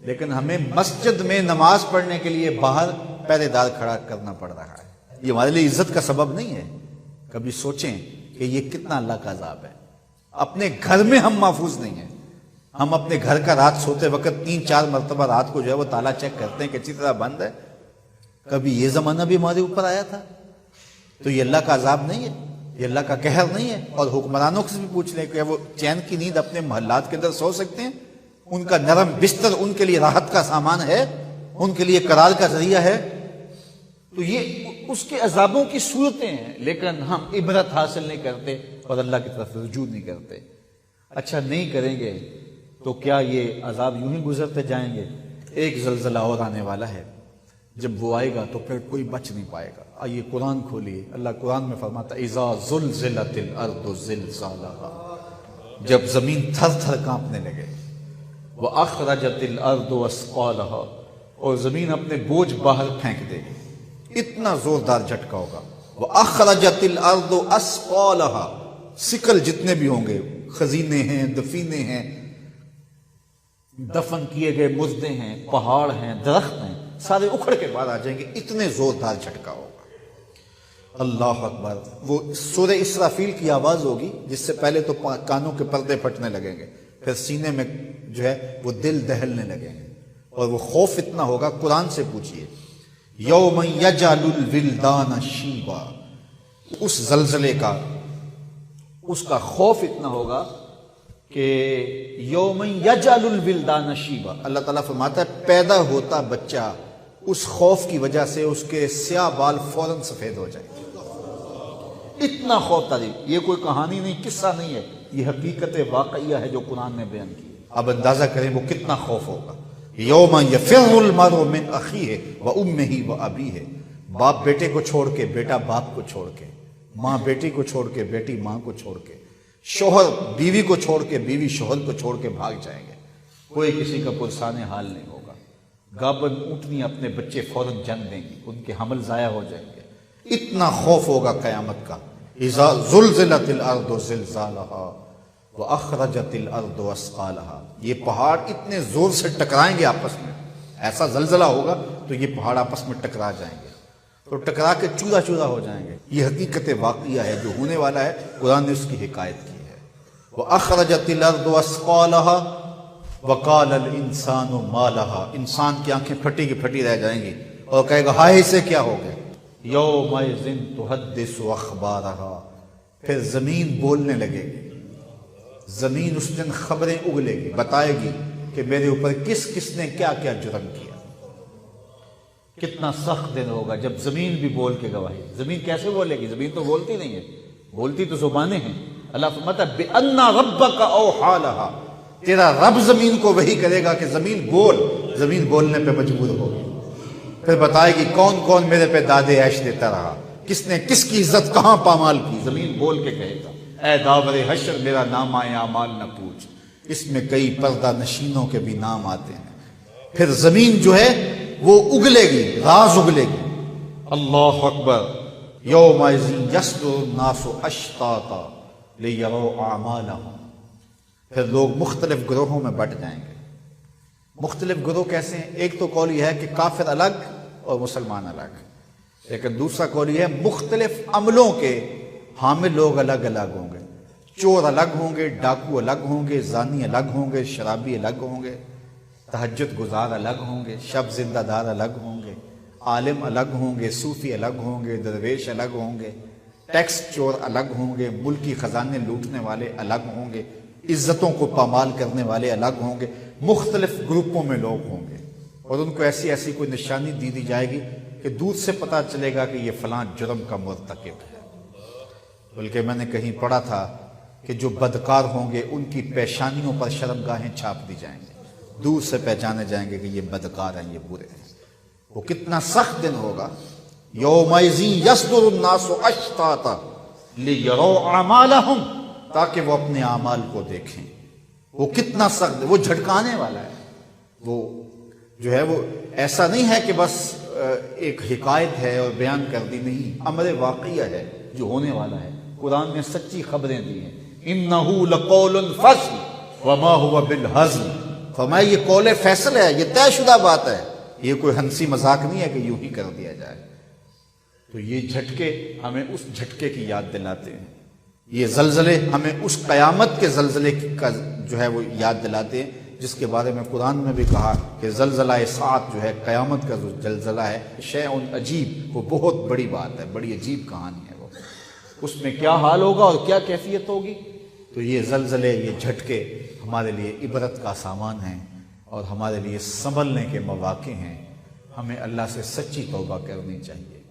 لیکن ہمیں مسجد میں نماز پڑھنے کے لیے باہر پہرے دار کھڑا کرنا پڑ رہا ہے۔ یہ ہمارے لیے عزت کا سبب نہیں ہے۔ کبھی سوچیں کہ یہ کتنا اللہ کا عذاب ہے۔ اپنے گھر میں ہم محفوظ نہیں ہیں۔ ہم اپنے گھر کا رات سوتے وقت 3-4 مرتبہ رات کو جو ہے وہ تالا چیک کرتے ہیں کہ اچھی طرح بند ہے۔ کبھی یہ زمانہ بھی ہمارے اوپر آیا تھا؟ تو یہ اللہ کا عذاب نہیں ہے، یہ اللہ کا قہر نہیں ہے؟ اور حکمرانوں سے بھی پوچھ لیں کہ وہ چین کی نیند اپنے محلات کے اندر سو سکتے ہیں؟ ان کا نرم بستر ان کے لیے راحت کا سامان ہے، ان کے لیے قرار کا ذریعہ ہے؟ تو یہ اس کے عذابوں کی صورتیں ہیں، لیکن ہم عبرت حاصل نہیں کرتے اور اللہ کی طرف رجوع نہیں کرتے۔ اچھا نہیں کریں گے تو کیا یہ عذاب یوں ہی گزرتے جائیں گے؟ ایک زلزلہ اور آنے والا ہے، جب وہ آئے گا تو پھر کوئی بچ نہیں پائے گا۔ آئیے قرآن کھولیے، اللہ قرآن میں فرماتا ہے اذا زلزلت الارض زلزالها، جب زمین تھر تھر کانپنے لگے، واخرجت الارض اثقالها، اور زمین اپنے بوجھ باہر پھینک دے گی، اتنا زوردار جھٹکا ہوگا۔ واخرجت الارض اثقالها، سکل جتنے بھی ہوں گے، خزینے ہیں، دفینے ہیں، دفن کیے گئے مردے ہیں، پہاڑ ہیں، درخت ہیں، سارے اکھڑ کے باہر آ جائیں گے، اتنے زوردار جھٹکا ہوگا۔ اللہ اکبر۔ وہ سورہ اسرافیل کی آواز ہوگی، جس سے پہلے تو کانوں کے پردے پھٹنے لگیں گے، پھر سینے میں جو ہے وہ دل دہلنے لگیں گے، اور وہ خوف اتنا ہوگا، قرآن سے پوچھئے یوم یجعل الولدان شیبا، اس زلزلے کا، اس کا خوف اتنا ہوگا کہ یوم یجعل الولدان شیبا، اللہ تعالیٰ فرماتا ہے پیدا ہوتا بچہ اس خوف کی وجہ سے اس کے سیاہ بال فوراً سفید ہو جائیں گے۔ اتنا خوف تاریخ، یہ کوئی کہانی نہیں، قصہ نہیں ہے، یہ حقیقت واقعیہ ہے جو قرآن نے بیان کی۔ اب اندازہ کریں وہ کتنا خوف ہوگا۔ یوم یفر المرء من اخیہ وامہ وابیہ، باپ بیٹے کو چھوڑ کے، بیٹا باپ کو چھوڑ کے، ماں بیٹی کو چھوڑ کے، بیٹی ماں کو چھوڑ کے، شوہر بیوی کو چھوڑ کے، بیوی شوہر کو چھوڑ کے بھاگ جائیں گے، کوئی کسی کا پرسان حال نہیں ہوگا۔ گابن اونٹنی اپنے بچے فوراً جن دیں گی، ان کے حمل ضائع ہو جائیں گے، اتنا خوف ہوگا قیامت کا۔ اذا زلزلت الارض زلزالها واخرجت الارض اثقالها، یہ پہاڑ اتنے زور سے ٹکرائیں گے آپس میں، ایسا زلزلہ ہوگا تو یہ پہاڑ آپس میں ٹکرا جائیں گے، تو ٹکرا کے چورا چورا ہو جائیں گے۔ یہ حقیقت واقعہ ہے جو ہونے والا ہے، قرآن نے اس کی حکایت کی ہے۔ واخرجت الارض اثقالها وقال الانسان ما لها، انسان کی آنکھیں پھٹی کی پھٹی رہ جائیں گی اور کہے گا ہائے اسے کیا ہو گیا۔ یومئذ تحدث اخبارها، پھر زمین بولنے لگے گی، زمین اس دن خبریں اگلے گی، بتائے گی کہ میرے اوپر کس کس نے کیا کیا جرم کیا۔ کتنا سخت دن ہوگا جب زمین بھی بول کے گواہی۔ زمین کیسے بولے گی؟ زمین تو بولتی نہیں ہے، بولتی تو زبانیں ہیں۔ اللہ فرماتا ہے بِأَنَّ رَبَّكَ أَوْحَىٰ لَهَا، تیرا رب زمین کو وحی کرے گا کہ زمین بول، زمین بولنے پہ مجبور ہوگی، پھر بتائے گی کون کون میرے پہ دادے عیش دیتا رہا، کس نے کس کی عزت کہاں پامال کی۔ زمین بول کے کہے گا اے داور حشر میرا نام اعمال نہ پوچھ، اس میں کئی پردہ نشینوں کے بھی نام آتے ہیں۔ پھر زمین جو ہے وہ اگلے گی، راز اگلے گی۔ اللہ اکبر۔ یومئذ یصدر الناس اشتاتا لیروا اعمالهم، پھر لوگ مختلف گروہوں میں بٹ جائیں گے۔ مختلف گروہ کیسے ہیں؟ ایک تو قول یہ ہے کہ کافر الگ اور مسلمان الگ، لیکن دوسرا قول یہ ہے مختلف عملوں کے حامل لوگ الگ الگ ہوں گے۔ چور الگ ہوں گے، ڈاکو الگ ہوں گے، زانی الگ ہوں گے، شرابی الگ ہوں گے، تہجد گزار الگ ہوں گے، شب زندہ دار الگ ہوں گے، عالم الگ ہوں گے، صوفی الگ ہوں گے، درویش الگ ہوں گے، ٹیکس چور الگ ہوں گے، ملکی خزانے لوٹنے والے الگ ہوں گے، عزتوں کو پامال کرنے والے الگ ہوں گے۔ مختلف گروپوں میں لوگ ہوں گے، اور ان کو ایسی ایسی کوئی نشانی دی جائے گی کہ دور سے پتہ چلے گا کہ یہ فلاں جرم کا مرتکب ہے۔ بلکہ میں نے کہیں پڑھا تھا کہ جو بدکار ہوں گے ان کی پیشانیوں پر شرمگاہیں چھاپ دی جائیں گے، دور سے پہچانے جائیں گے کہ یہ بدکار ہیں، یہ برے ہیں۔ وہ کتنا سخت دن ہوگا۔ یومئذ یصدر الناس اشتاتا لیروا اعمالهم، تاکہ وہ اپنے اعمال کو دیکھیں۔ وہ کتنا سخت، وہ جھٹکانے والا ہے۔ وہ جو ہے وہ ایسا نہیں ہے کہ بس ایک حکایت ہے اور بیان کر دی، نہیں، امر واقعہ ہے جو ہونے والا ہے۔ قرآن نے سچی خبریں دی ہیں۔ انہ لقول فصل وما هو بالہزل، فرمایا یہ قول فیصل ہے، یہ طے شدہ بات ہے، یہ کوئی ہنسی مذاق نہیں ہے کہ یوں ہی کر دیا جائے۔ تو یہ جھٹکے ہمیں اس جھٹکے کی یاد دلاتے ہیں، یہ زلزلے ہمیں اس قیامت کے زلزلے کا جو ہے وہ یاد دلاتے ہیں جس کے بارے میں قرآن میں بھی کہا کہ زلزلہ ساعت جو ہے، قیامت کا جو زلزلہ ہے، شیء عجیب، وہ بہت بڑی بات ہے، بڑی عجیب کہانی ہے وہ، اس میں کیا حال ہوگا اور کیا کیفیت ہوگی۔ تو یہ زلزلے، یہ جھٹکے ہمارے لیے عبرت کا سامان ہیں اور ہمارے لیے سنبھلنے کے مواقع ہیں۔ ہمیں اللہ سے سچی توبہ کرنی چاہیے۔